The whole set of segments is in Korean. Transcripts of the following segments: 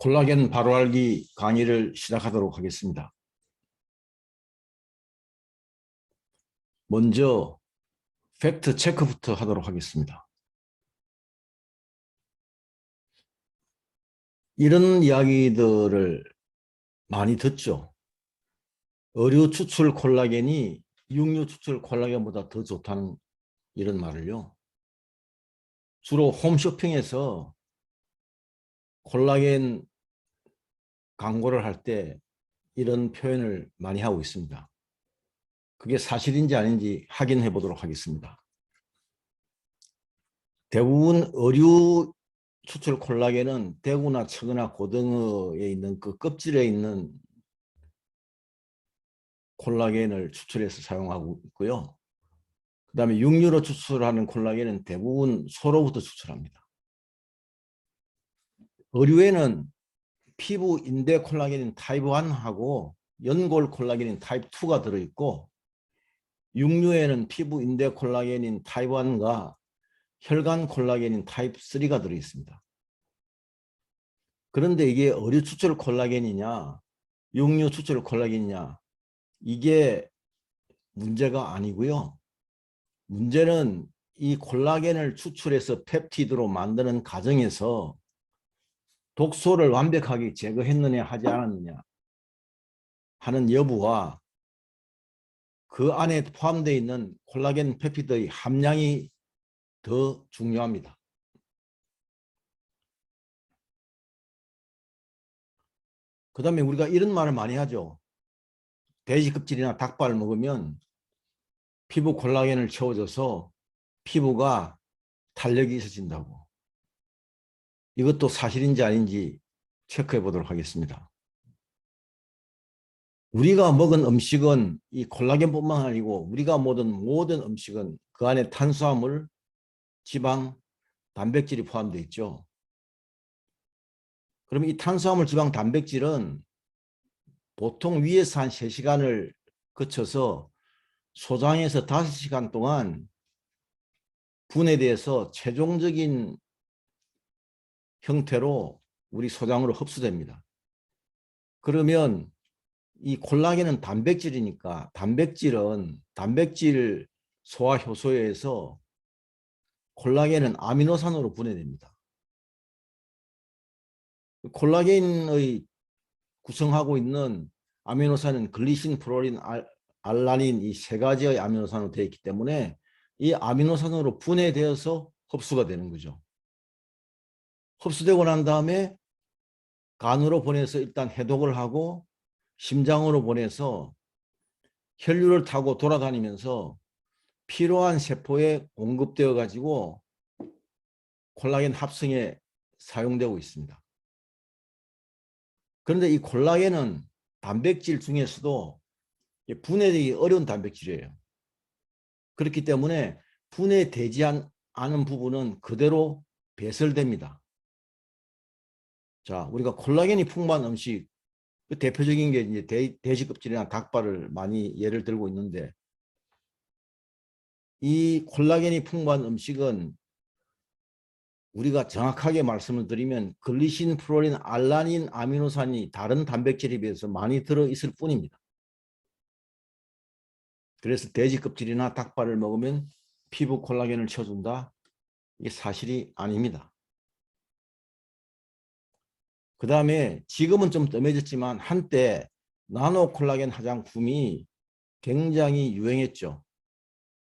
콜라겐 바로알기 강의를 시작하도록 하겠습니다. 먼저 팩트 체크부터 하도록 하겠습니다. 이런 이야기들을 많이 듣죠. 의류 추출 콜라겐이 육류 추출 콜라겐보다 더 좋다는 이런 말을요. 주로 홈쇼핑에서 콜라겐 광고를 할 때 이런 표현을 많이 하고 있습니다. 그게 사실인지 아닌지 확인해 보도록 하겠습니다. 대부분 의류 추출 콜라겐은 대구나 척이나 고등어에 있는 그 껍질에 있는 콜라겐을 추출해서 사용하고 있고요. 그 다음에 육류로 추출하는 콜라겐은 대부분 소로부터 추출합니다. 의류에는 피부 인대 콜라겐인 타입 1하고 연골 콜라겐인 타입 2가 들어있고, 육류에는 피부 인대 콜라겐인 타입 1과 혈관 콜라겐인 타입 3가 들어있습니다. 그런데 이게 의류 추출 콜라겐이냐 육류 추출 콜라겐이냐, 이게 문제가 아니고요. 문제는 이 콜라겐을 추출해서 펩티드로 만드는 과정에서 독소를 완벽하게 제거했느냐 하지 않았느냐 하는 여부와 그 안에 포함되어 있는 콜라겐 펩티드의 함량이 더 중요합니다. 그 다음에 우리가 이런 말을 많이 하죠. 돼지 껍질이나 닭발을 먹으면 피부 콜라겐을 채워줘서 피부가 탄력이 있어진다고. 이것도 사실인지 아닌지 체크해 보도록 하겠습니다. 우리가 먹은 음식은 이 콜라겐뿐만 아니고 우리가 먹은 모든 음식은 그 안에 탄수화물, 지방, 단백질이 포함되어 있죠. 그러면 이 탄수화물, 지방, 단백질은 보통 위에서 한 3시간을 거쳐서 소장에서 5시간 동안 분해돼서 최종적인 형태로 우리 소장으로 흡수됩니다. 그러면 이 콜라겐은 단백질이니까 단백질은 단백질 소화 효소에서 콜라겐은 아미노산으로 분해됩니다. 콜라겐의 구성하고 있는 아미노산은 글리신, 프로린, 알라닌 이 3가지의 아미노산으로 되어 있기 때문에 이 아미노산으로 분해되어서 흡수가 되는 거죠. 흡수되고 난 다음에 간으로 보내서 일단 해독을 하고 심장으로 보내서 혈류를 타고 돌아다니면서 필요한 세포에 공급되어 가지고 콜라겐 합성에 사용되고 있습니다. 그런데 이 콜라겐은 단백질 중에서도 분해되기 어려운 단백질이에요. 그렇기 때문에 분해되지 않은 부분은 그대로 배설됩니다. 자, 우리가 콜라겐이 풍부한 음식, 그 대표적인 게 이제 돼지 껍질이나 닭발을 많이 예를 들고 있는데, 이 콜라겐이 풍부한 음식은 우리가 정확하게 말씀을 드리면 글리신, 프로린, 알라닌, 아미노산이 다른 단백질에 비해서 많이 들어있을 뿐입니다. 그래서 돼지 껍질이나 닭발을 먹으면 피부 콜라겐을 채워준다? 이게 사실이 아닙니다. 그 다음에 지금은 좀 뜸해졌지만 한때 나노 콜라겐 화장품이 굉장히 유행했죠.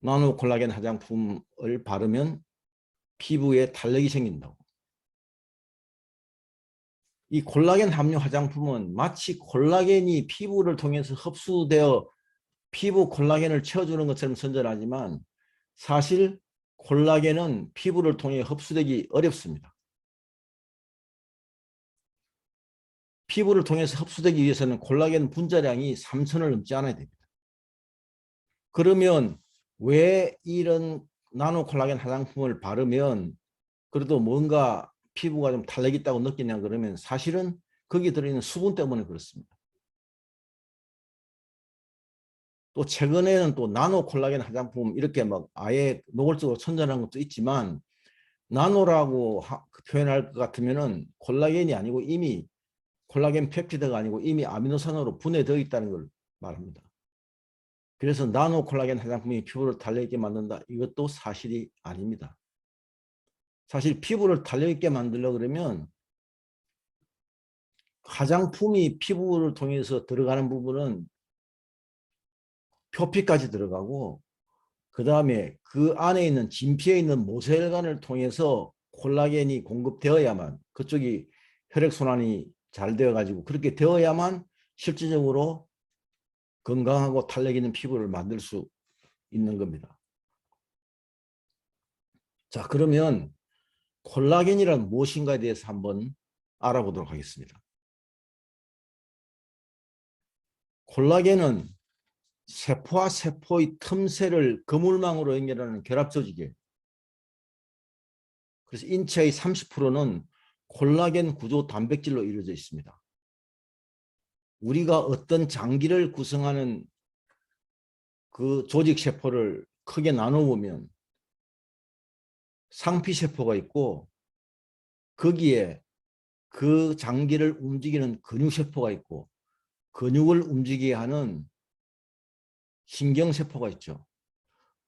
나노 콜라겐 화장품을 바르면 피부에 탄력이 생긴다고. 이 콜라겐 함유 화장품은 마치 콜라겐이 피부를 통해서 흡수되어 피부 콜라겐을 채워주는 것처럼 선전하지만 사실 콜라겐은 피부를 통해 흡수되기 어렵습니다. 피부를 통해서 흡수되기 위해서는 콜라겐 분자량이 3,000을 넘지 않아야 됩니다. 그러면 왜 이런 나노 콜라겐 화장품을 바르면 그래도 뭔가 피부가 좀 탄력이 있다고 느끼냐 그러면 사실은 거기 들어있는 수분 때문에 그렇습니다. 또 최근에는 또 나노 콜라겐 화장품 이렇게 막 아예 노골적으로 선전한 것도 있지만 나노라고 표현할 것 같으면은 콜라겐이 아니고 이미 콜라겐 펩티드가 아니고 이미 아미노산으로 분해되어 있다는 걸 말합니다. 그래서 나노 콜라겐 화장품이 피부를 탄력있게 만든다. 이것도 사실이 아닙니다. 사실 피부를 탄력있게 만들려고 그러면 화장품이 피부를 통해서 들어가는 부분은 표피까지 들어가고 그 다음에 그 안에 있는 진피에 있는 모세혈관을 통해서 콜라겐이 공급되어야만 그쪽이 혈액순환이 잘 되어가지고 그렇게 되어야만 실질적으로 건강하고 탄력 있는 피부를 만들 수 있는 겁니다. 자, 그러면 콜라겐이란 무엇인가에 대해서 한번 알아보도록 하겠습니다. 콜라겐은 세포와 세포의 틈새를 그물망으로 연결하는 결합 조직이에요. 그래서 인체의 30%는 콜라겐 구조 단백질로 이루어져 있습니다. 우리가 어떤 장기를 구성하는 그 조직 세포를 크게 나눠보면 상피세포가 있고 거기에 그 장기를 움직이는 근육세포가 있고 근육을 움직이게 하는 신경세포가 있죠.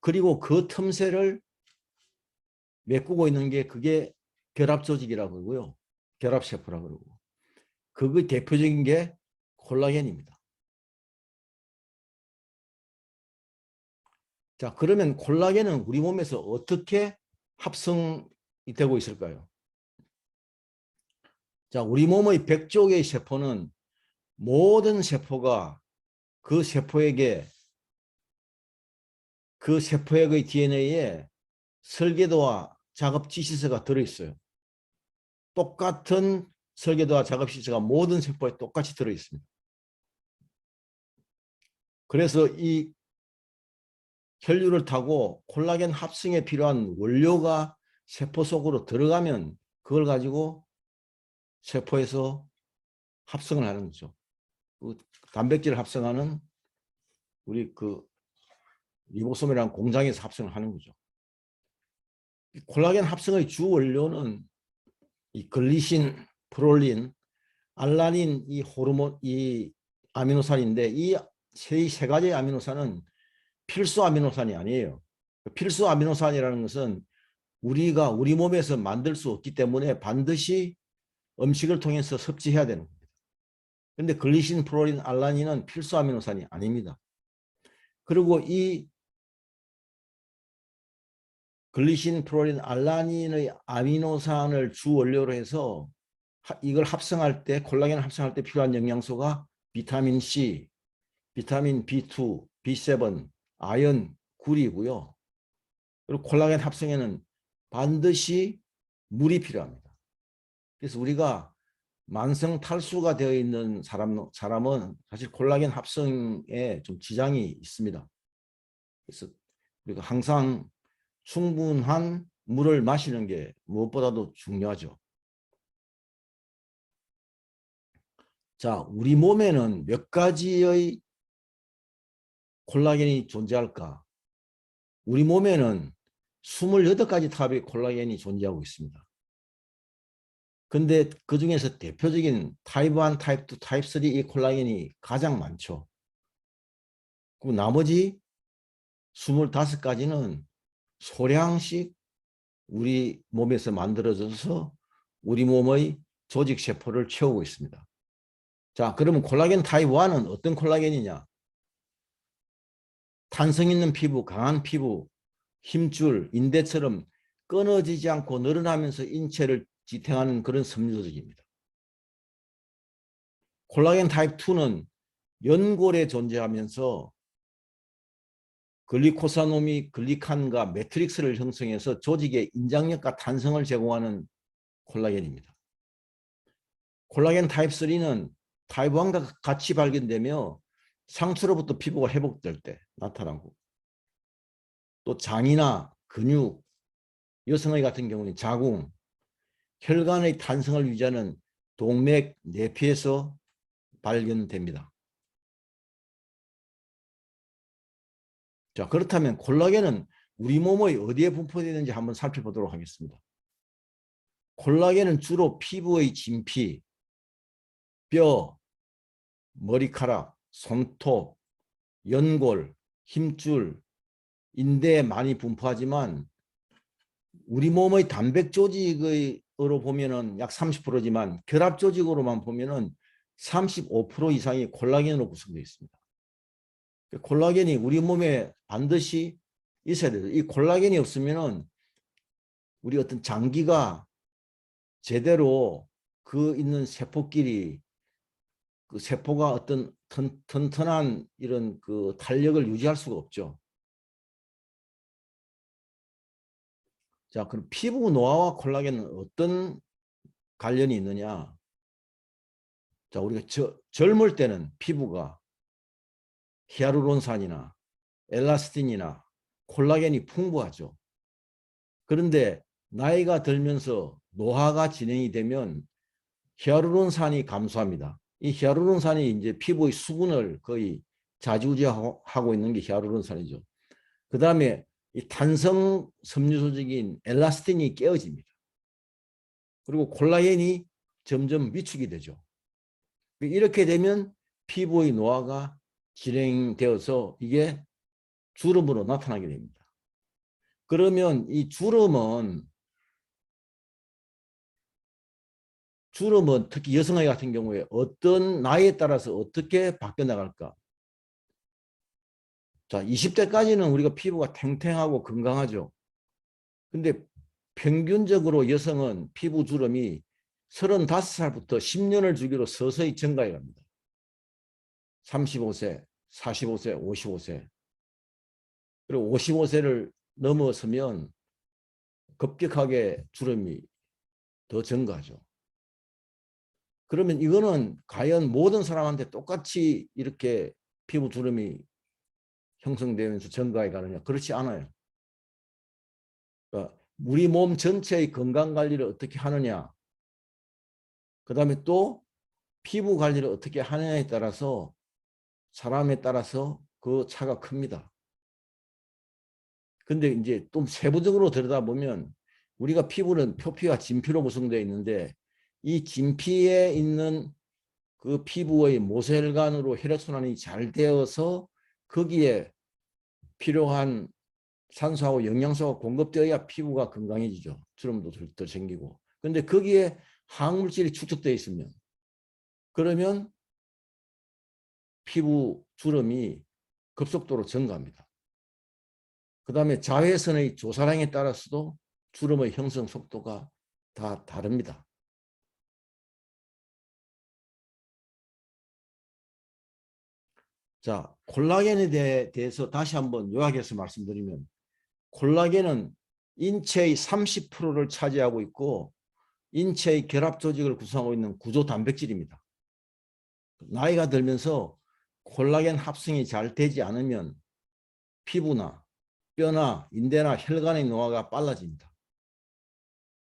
그리고 그 틈새를 메꾸고 있는 게 그게 결합조직이라고 그러고요. 결합세포라고 그러고. 그게 대표적인 게 콜라겐입니다. 자, 그러면 콜라겐은 우리 몸에서 어떻게 합성이 되고 있을까요? 자, 우리 몸의 100조 개의 세포는 모든 세포가 그 세포에게 그 세포액의 DNA에 설계도와 작업 지시서가 들어있어요. 똑같은 설계도와 작업 지시서가 모든 세포에 똑같이 들어있습니다. 그래서 이 혈류를 타고 콜라겐 합성에 필요한 원료가 세포 속으로 들어가면 그걸 가지고 세포에서 합성을 하는 거죠. 그 단백질을 합성하는 우리 그 리보솜이라는 공장에서 합성을 하는 거죠. 콜라겐 합성의 주 원료는 이 글리신, 프롤린, 알라닌 이 호르몬 이 아미노산인데 이 세 가지의 아미노산은 필수 아미노산이 아니에요. 필수 아미노산이라는 것은 우리가 우리 몸에서 만들 수 없기 때문에 반드시 음식을 통해서 섭취해야 되는 겁니다. 그런데 글리신, 프롤린, 알라닌은 필수 아미노산이 아닙니다. 그리고 이 글리신, 프롤린, 알라닌의 아미노산을 주 원료로 해서 이걸 합성할 때 콜라겐을 합성할 때 필요한 영양소가 비타민 C, 비타민 B2, B7, 아연, 구리고요. 그리고 콜라겐 합성에는 반드시 물이 필요합니다. 그래서 우리가 만성 탈수가 되어 있는 사람은 사실 콜라겐 합성에 좀 지장이 있습니다. 그래서 우리가 항상 충분한 물을 마시는 게 무엇보다도 중요하죠. 자, 우리 몸에는 몇 가지의 콜라겐이 존재할까? 우리 몸에는 28가지 타입의 콜라겐이 존재하고 있습니다. 근데 그 중에서 대표적인 타입 1, 타입 2, 타입 3 이 콜라겐이 가장 많죠. 그리고 나머지 25가지는 소량씩 우리 몸에서 만들어져서 우리 몸의 조직 세포를 채우고 있습니다. 자, 그러면 콜라겐 타입 1은 어떤 콜라겐이냐? 탄성 있는 피부, 강한 피부, 힘줄, 인대처럼 끊어지지 않고 늘어나면서 인체를 지탱하는 그런 섬유조직입니다. 콜라겐 타입 2는 연골에 존재하면서 글리코사노미 글리칸과 매트릭스를 형성해서 조직의 인장력과 탄성을 제공하는 콜라겐입니다. 콜라겐 타입 3는 타입 1과 같이 발견되며 상처로부터 피부가 회복될 때 나타나고 또 장이나 근육, 여성의 같은 경우는 자궁, 혈관의 탄성을 유지하는 동맥 내피에서 발견됩니다. 자, 그렇다면 콜라겐은 우리 몸의 어디에 분포되어 있는지 한번 살펴보도록 하겠습니다. 콜라겐은 주로 피부의 진피, 뼈, 머리카락, 손톱, 연골, 힘줄, 인대에 많이 분포하지만 우리 몸의 단백 조직으로 보면은 약 30%지만 결합 조직으로만 보면은 35% 이상이 콜라겐으로 구성되어 있습니다. 콜라겐이 우리 몸에 반드시 있어야 돼요. 이 콜라겐이 없으면은 우리 어떤 장기가 제대로 그 있는 세포끼리 그 세포가 어떤 튼튼한 이런 그 탄력을 유지할 수가 없죠. 자, 그럼 피부 노화와 콜라겐은 어떤 관련이 있느냐? 자, 우리가 젊을 때는 피부가 히아루론산이나 엘라스틴이나 콜라겐이 풍부하죠. 그런데 나이가 들면서 노화가 진행이 되면 히아루론산이 감소합니다. 이 히아루론산이 이제 피부의 수분을 거의 좌지우지하고 있는 게 히아루론산이죠. 그 다음에 이 탄성 섬유 조직인 엘라스틴이 깨어집니다. 그리고 콜라겐이 점점 위축이 되죠. 이렇게 되면 피부의 노화가 진행되어서 이게 주름으로 나타나게 됩니다. 그러면 이 주름은 특히 여성아이 같은 경우에 어떤 나이에 따라서 어떻게 바뀌어 나갈까? 자, 20대까지는 우리가 피부가 탱탱하고 건강하죠. 근데 평균적으로 여성은 피부 주름이 35살부터 10년을 주기로 서서히 증가해 갑니다. 35세, 45세, 55세. 그리고 55세를 넘어서면 급격하게 주름이 더 증가하죠. 그러면 이거는 과연 모든 사람한테 똑같이 이렇게 피부 주름이 형성되면서 증가해 가느냐? 그렇지 않아요. 그러니까 우리 몸 전체의 건강 관리를 어떻게 하느냐, 그 다음에 또 피부 관리를 어떻게 하느냐에 따라서 사람에 따라서 그 차가 큽니다. 근데 이제 좀 세부적으로 들여다보면 우리가 피부는 표피와 진피로 구성되어 있는데 이 진피에 있는 그 피부의 모세혈관으로 혈액순환이 잘 되어서 거기에 필요한 산소하고 영양소가 공급되어야 피부가 건강해지죠. 주름도 더 생기고. 근데 거기에 항물질이 축적되어 있으면 그러면 피부 주름이 급속도로 증가합니다. 그 다음에 자외선의 조사량에 따라서도 주름의 형성 속도가 다 다릅니다. 자, 콜라겐에 대해서 다시 한번 요약해서 말씀드리면 콜라겐은 인체의 30%를 차지하고 있고 인체의 결합 조직을 구성하고 있는 구조 단백질입니다. 나이가 들면서 콜라겐 합성이 잘 되지 않으면 피부나 뼈나 인대나 혈관의 노화가 빨라집니다.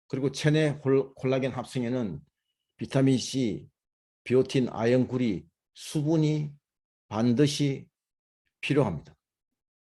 그리고 체내 콜라겐 합성에는 비타민C, 비오틴, 아연, 구리, 수분이 반드시 필요합니다.